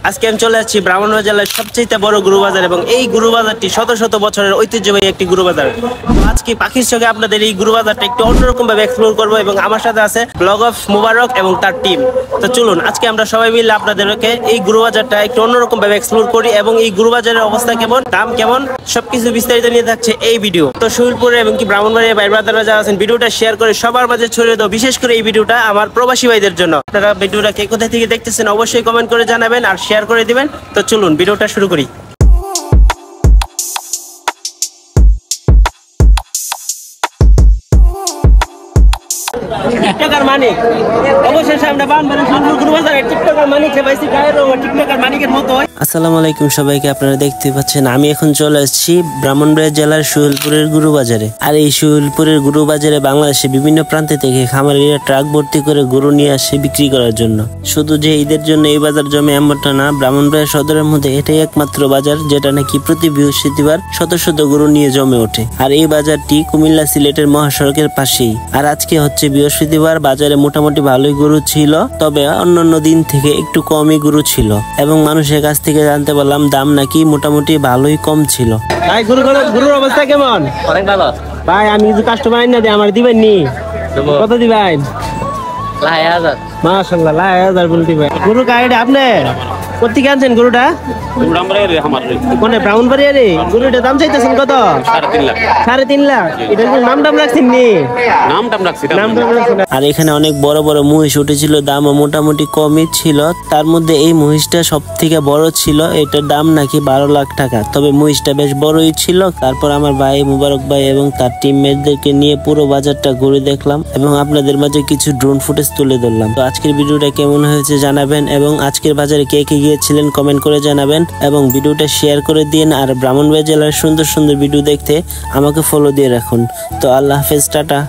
আজকে আমি চলে যাচ্ছি ব্রাহ্মণবাড়িয়া জেলার সবচেয়ে বড় গরু বাজার এবং এই গরু বাজারটি শত শত বছরের ঐতিহ্যবাহী একটি গরু বাজার। আজকে পাখির চোখে আপনাদের এই গরু বাজারটা একটু অন্যরকম ভাবে এক্সপ্লোর করবো এবং আমার সাথে আছে ব্লগ অফ মুবারক এবং তার টিম। তো চলুন আজকে আমরা সবাই মিলে আপনাদেরকে এই গরু বাজারটা একটু অন্যরকম ভাবে এক্সপ্লোর করি এবং এই গরু বাজারের অবস্থা কেমন, দাম কেমন, সবকিছু বিস্তারিত নিয়ে থাকছে এই ভিডিও। তো সুইলপুরে এবং কি ব্রাহ্মণবাড়িয়া ভাই ব্রাদাররা যারা আছেন ভিডিওটা শেয়ার করে সবার মাঝে ছড়িয়ে দাও, বিশেষ করে এই ভিডিওটা আমার প্রবাসী ভাইদের জন্য। আপনারা ভিডিওটা কে কোথা থেকে দেখতেছেন অবশ্যই কমেন্ট করে জানাবেন আর শেয়ার করে দিবেন। তো চলুন ভিডিওটা শুরু করি। টিকটকার মানিক অবশেষে আমরা বানবাড়ি গরু বাজারে টিকটকার মানিককে পাইছি, গায়ের টিকটকার মানিকের মতো। আসসালামু আলাইকুম সবাইকে, আপনারা দেখতে পাচ্ছেন আমি এখন চলে আসছি ব্রাহ্মণবাড়িয়া জেলার সুহেলপুরের গরু বাজারে। আর এই সুহেলপুরের গরু বাজারে বাংলাদেশে বিভিন্ন প্রান্ত থেকে খামারিরা ট্রাক ভর্তি করে গরু নিয়ে আসে বিক্রি করার জন্য। শুধু যে ঈদের জন্য এই বাজার জমে এমনটা না, ব্রাহ্মণবাড়িয়া সদরের মধ্যে এটাই একমাত্র বাজার যেটা নাকি প্রতি বৃহস্পতিবার শত শত গরু নিয়ে জমে ওঠে। আর এই বাজারটি কুমিল্লা সিলেটের মহাসড়কের পাশেই। আর আজকে হচ্ছে বৃহস্পতিবার, বাজারে মোটামুটি ভালোই গরু ছিল, তবে অন্যান্য দিন থেকে একটু কমই গরু ছিল এবং মানুষের কাছ থেকে জানতে পারলাম দাম নাকি মোটামুটি ভালোই কম ছিল। ভাই গরুর অবস্থা কেমন? অনেক ভালো ভাই, আমি কিছু কাস্টমার না দিয়ে আমার দিবেন নি? কত দিবেন? মাশাআল্লাহ, 1000 বলতে ভাই। গরু কাইডে আপনি কোথেকে আনছেন গরুটা? কোনে ব্রাহ্মণবাড়িয়া রে? গরুটার দাম চাইতেছেন কত? 3.5 লাখ। এটা কি নাম রাখছেন নি? নাম রাখছি। আর এখানে অনেক বড় বড় মহিষ উঠেছিল, দামও মোটামুটি কমই ছিল। তার মধ্যে এই মহিষটা সব থেকে বড় ছিল, এটার দাম নাকি 12 লাখ টাকা। তবে মহিষটা বেশ বড়ই ছিল। তারপর আমার ভাই মুবারক ভাই এবং তার টিমমেটদেরকে নিয়ে পুরো বাজারটা ঘুরে দেখলাম এবং আপনাদের মাঝে কিছু ড্রোন ফুটেজ তুলে ধরলাম। তো আজকের ভিডিওটা কেমন হয়েছে জানাবেন এবং আজকের বাজারে কে কে গিয়েছিলেন কমেন্ট করে জানাবেন এবং ভিডিওটা শেয়ার করে দিন। আর ব্রাহ্মণবাড়িয়া জেলার সুন্দর সুন্দর ভিডিও দেখতে আমাকে ফলো দিয়ে রাখুন। তো আল্লাহ হাফেজ, টাটা।